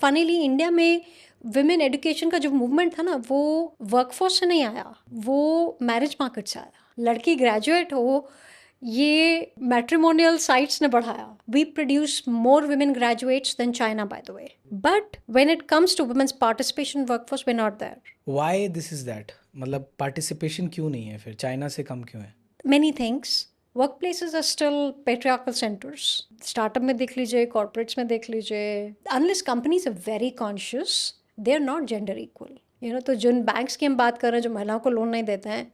Funnily India में women education का जो मूवमेंट था ना, वो वर्कफोर्स से नहीं आया, वो मैरिज मार्केट से आया। लड़की ग्रेजुएट हो, ये मैट्रिमोनियल साइट्स ने बढ़ाया। We produce more women graduates than China, by the way. But when it comes to women's participation in workforce, we're not there. Why this is that? मतलब participation क्यों नहीं है फिर, चाइना से कम क्यों है? Many things. Workplaces are still patriarchal centers. Startup में देख लीजिए, corporates में देख लीजिए. Unless companies are very conscious, they are not gender equal. तो जिन बैंक्स की हम बात कर रहे हैं जो महिलाओं को लोन नहीं देते हैं,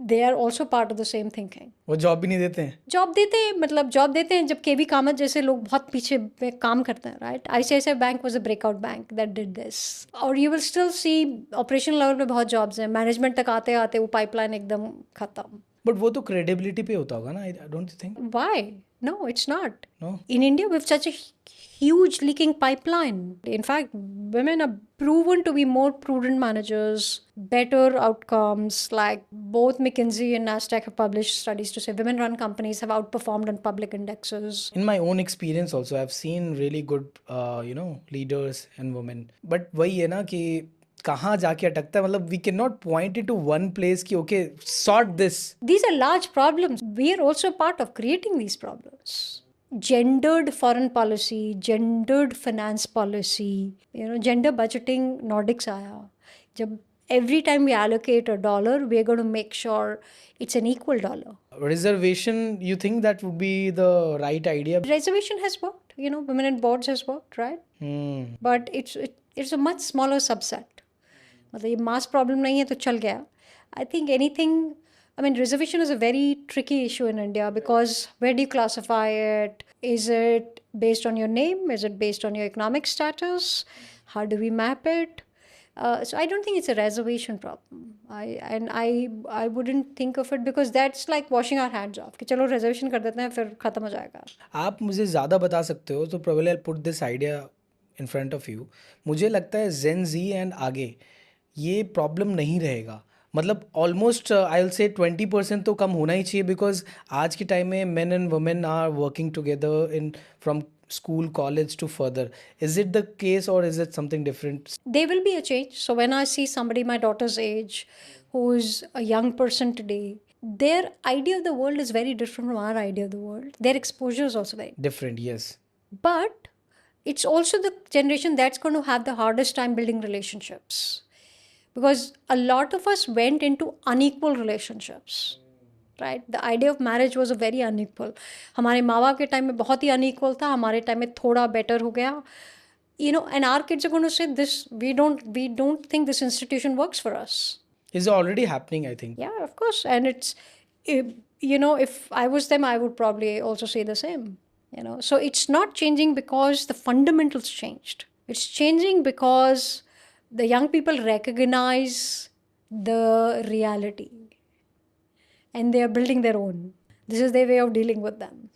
they are also part of the same thinking. वो जॉब भी नहीं देते हैं? जॉब देते हैं, मतलब जॉब देते हैं जब केवी कामत जैसे लोग बहुत पीछे में काम करते हैं, राइट। ICICI bank was a breakout bank that did this. और you will still see operation level पे बहुत जॉब्स हैं, मैनेजमेंट तक आते आते वो पाइपलाइन एकदम खत्म। बट वो तो क्रेडिबिलिटी पे होता होगा ना, I don't think. Why? No, it's not. No. In India, we have such a huge leaking pipeline. In fact, women are proven to be more prudent managers, better outcomes. Like both McKinsey and NASDAQ have published studies to say women-run companies have outperformed on public indexes. In my own experience also, I've seen really good, leaders and women. But वही है ना कि कहाँ जाके अटकता है, मतलब we cannot point it to one place कि okay, sort this. These are large problems. We are also part of creating these problems. Gendered foreign policy, gendered finance policy, gender budgeting, Nordics आया. जब every time we allocate a dollar, we're going to make sure it's an equal dollar. Reservation, you think that would be the right idea? Reservation has worked, women in boards has worked, right? But it's a much smaller subset. मतलब ये mass problem नहीं है तो चल गया. I think reservation is a very tricky issue in India because where do you classify it? Is it based on your name? Is it based on your economic status? How do we map it? So I don't think it's a reservation problem. I wouldn't think of it because that's like washing our hands off. कि चलो reservation कर देते हैं फिर खत्म हो जाएगा. आप मुझे ज़्यादा बता सकते हो तो probably I'll put this idea in front of you. मुझे लगता है Gen Z and आगे ये प्रॉब्लम नहीं रहेगा। मतलब ऑलमोस्ट आई विल से 20% तो कम होना ही चाहिए, बिकॉज आज के टाइम में men and women are working together in from school, college to further. Is it the case or is it something different? There will be a change. So when I see somebody my daughter's age who's a young person today, their idea of the world is very different from our idea of the world. Their exposure is also very Different, yes. But it's also the generation that's going to have the hardest time building relationships. Because a lot of us went into unequal relationships. Right? The idea of marriage was a very unequal. हमारे माँ बाप के time में बहुत ही unequal था, हमारे time में थोड़ा better हो गया. And our kids are going to say this, we don't think this institution works for us. It's already happening, I think. Yeah, of course. And it's, if I was them, I would probably also say the same. So it's not changing because the fundamentals changed. It's changing because the young people recognize the reality and they are building their own. This is their way of dealing with them.